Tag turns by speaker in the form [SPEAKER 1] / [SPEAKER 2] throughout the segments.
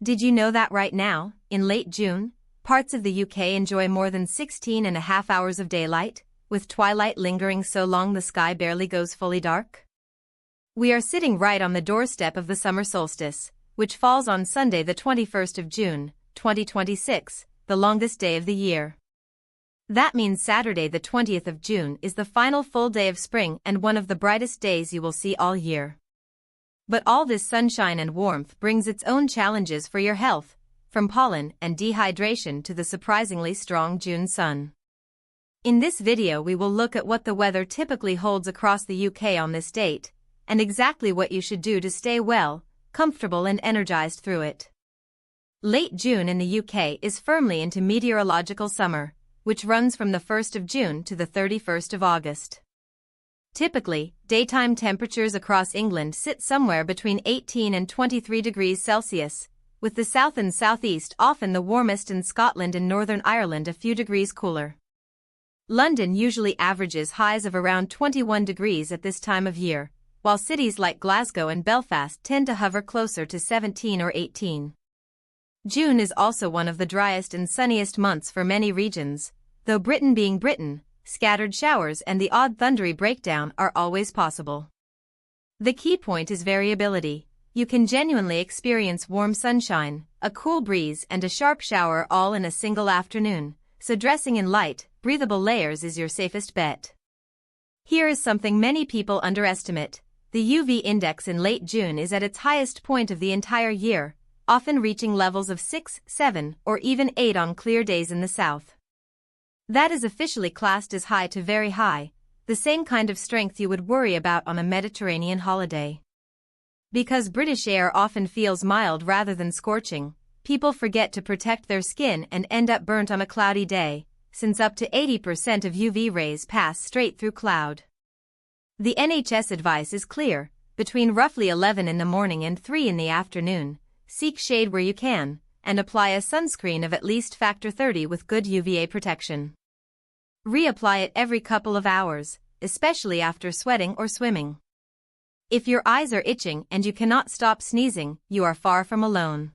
[SPEAKER 1] Did you know that right now, in late June, parts of the UK enjoy more than 16.5 hours of daylight, with twilight lingering so long the sky barely goes fully dark? We are sitting right on the doorstep of the summer solstice, which falls on Sunday the 21st of June, 2026, the longest day of the year. That means Saturday the 20th of June is the final full day of spring and one of the brightest days you will see all year. But all this sunshine and warmth brings its own challenges for your health, from pollen and dehydration to the surprisingly strong June sun. In this video we will look at what the weather typically holds across the UK on this date, and exactly what you should do to stay well, comfortable and energized through it. Late June in the UK is firmly into meteorological summer, which runs from the 1st of June to the 31st of August. Typically, daytime temperatures across England sit somewhere between 18 and 23 degrees Celsius, with the south and southeast often the warmest and Scotland and Northern Ireland a few degrees cooler. London usually averages highs of around 21 degrees at this time of year, while cities like Glasgow and Belfast tend to hover closer to 17 or 18. June is also one of the driest and sunniest months for many regions, though Britain being Britain, scattered showers and the odd thundery breakdown are always possible. The key point is variability. You can genuinely experience warm sunshine, a cool breeze and a sharp shower all in a single afternoon, so dressing in light, breathable layers is your safest bet. Here is something many people underestimate. The UV index in late June is at its highest point of the entire year, often reaching levels of 6, 7, or even 8 on clear days in the south. That is officially classed as high to very high, the same kind of strength you would worry about on a Mediterranean holiday. Because British air often feels mild rather than scorching, people forget to protect their skin and end up burnt on a cloudy day, since up to 80% of UV rays pass straight through cloud. The NHS advice is clear: between roughly 11 in the morning and 3 in the afternoon, seek shade where you can, and apply a sunscreen of at least factor 30 with good UVA protection. Reapply it every couple of hours, especially after sweating or swimming. If your eyes are itching and you cannot stop sneezing, you are far from alone.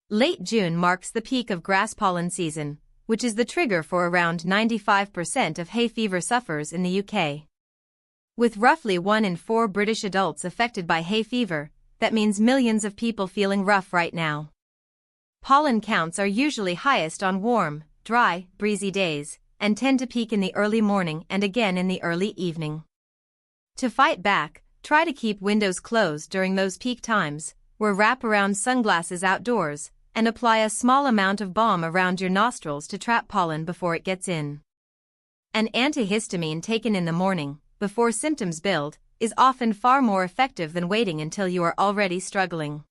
[SPEAKER 1] Late June marks the peak of grass pollen season, which is the trigger for around 95% of hay fever sufferers in the UK. With roughly 1 in 4 British adults affected by hay fever, that means millions of people feeling rough right now. Pollen counts are usually highest on warm, dry, breezy days, and tend to peak in the early morning and again in the early evening. To fight back, try to keep windows closed during those peak times, wear wrap-around sunglasses outdoors, and apply a small amount of balm around your nostrils to trap pollen before it gets in. An antihistamine taken in the morning, before symptoms build, is often far more effective than waiting until you are already struggling.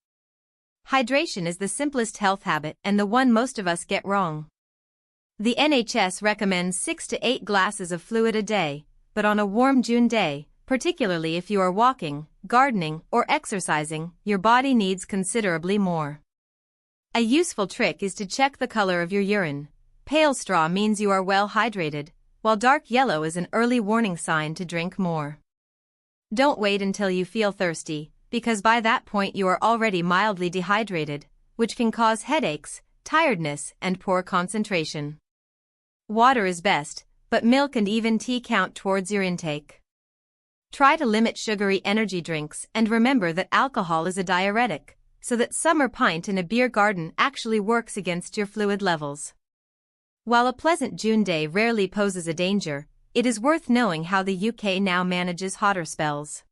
[SPEAKER 1] Hydration is the simplest health habit and the one most of us get wrong. The NHS recommends 6 to 8 glasses of fluid a day, but on a warm June day, particularly if you are walking, gardening, or exercising, your body needs considerably more. A useful trick is to check the color of your urine. Pale straw means you are well hydrated, while dark yellow is an early warning sign to drink more. Don't wait until you feel thirsty, because by that point you are already mildly dehydrated, which can cause headaches, tiredness, and poor concentration. Water is best, but milk and even tea count towards your intake. Try to limit sugary energy drinks and remember that alcohol is a diuretic, so that summer pint in a beer garden actually works against your fluid levels. While a pleasant June day rarely poses a danger, it is worth knowing how the UK now manages hotter spells.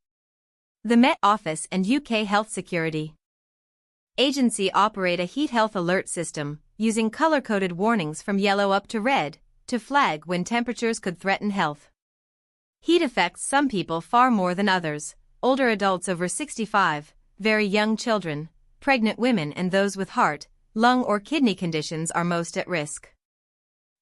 [SPEAKER 1] The Met Office and UK Health Security Agency operate a heat health alert system, using color-coded warnings from yellow up to red, to flag when temperatures could threaten health. Heat affects some people far more than others: older adults over 65, very young children, pregnant women and those with heart, lung or kidney conditions are most at risk.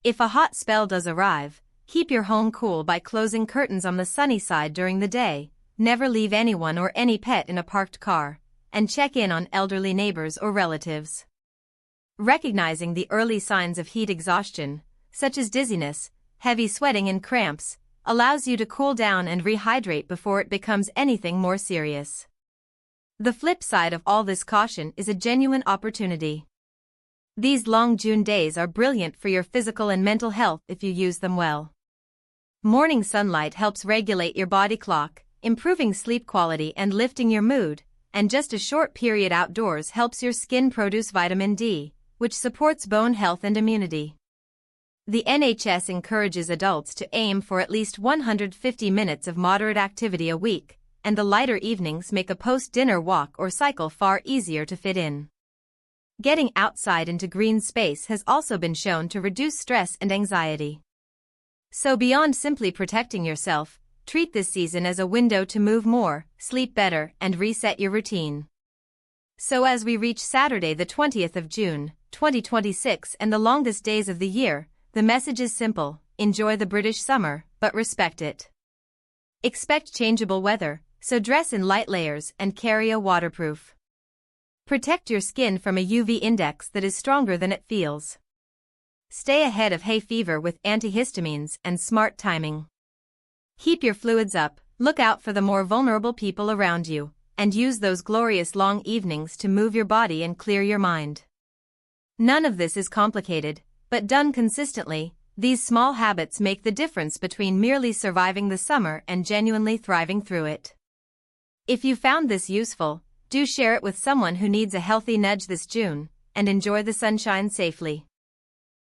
[SPEAKER 1] If a hot spell does arrive, keep your home cool by closing curtains on the sunny side during the day, never leave anyone or any pet in a parked car, and check in on elderly neighbors or relatives. Recognizing the early signs of heat exhaustion, such as dizziness, heavy sweating and cramps, allows you to cool down and rehydrate before it becomes anything more serious. The flip side of all this caution is a genuine opportunity. These long June days are brilliant for your physical and mental health if you use them well. Morning sunlight helps regulate your body clock, improving sleep quality and lifting your mood, and just a short period outdoors helps your skin produce vitamin D, which supports bone health and immunity. The NHS encourages adults to aim for at least 150 minutes of moderate activity a week, and the lighter evenings make a post-dinner walk or cycle far easier to fit in. Getting outside into green space has also been shown to reduce stress and anxiety. So beyond simply protecting yourself, treat this season as a window to move more, sleep better, and reset your routine. So as we reach Saturday the 20th of June, 2026 and the longest days of the year, the message is simple: enjoy the British summer, but respect it. Expect changeable weather, so dress in light layers and carry a waterproof. Protect your skin from a UV index that is stronger than it feels. Stay ahead of hay fever with antihistamines and smart timing. Keep your fluids up, look out for the more vulnerable people around you, and use those glorious long evenings to move your body and clear your mind. None of this is complicated, but done consistently, these small habits make the difference between merely surviving the summer and genuinely thriving through it. If you found this useful, do share it with someone who needs a healthy nudge this June, and enjoy the sunshine safely.